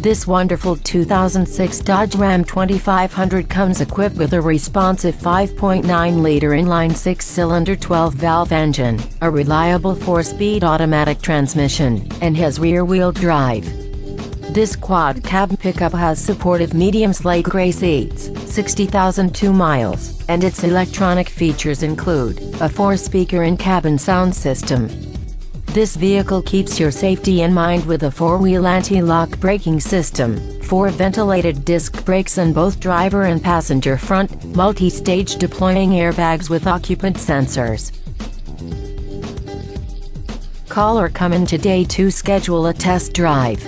This wonderful 2006 Dodge Ram 2500 comes equipped with a responsive 5.9-liter inline 6-cylinder 12-valve engine, a reliable 4-speed automatic transmission, and has rear-wheel drive. This quad-cab pickup has supportive medium slate gray seats, 60,002 miles, and its electronic features include a 4-speaker in-cabin sound system. This vehicle keeps your safety in mind with a 4-wheel anti-lock braking system, 4 ventilated disc brakes and both driver and passenger front, multi-stage deploying airbags with occupant sensors. Call or come in today to schedule a test drive.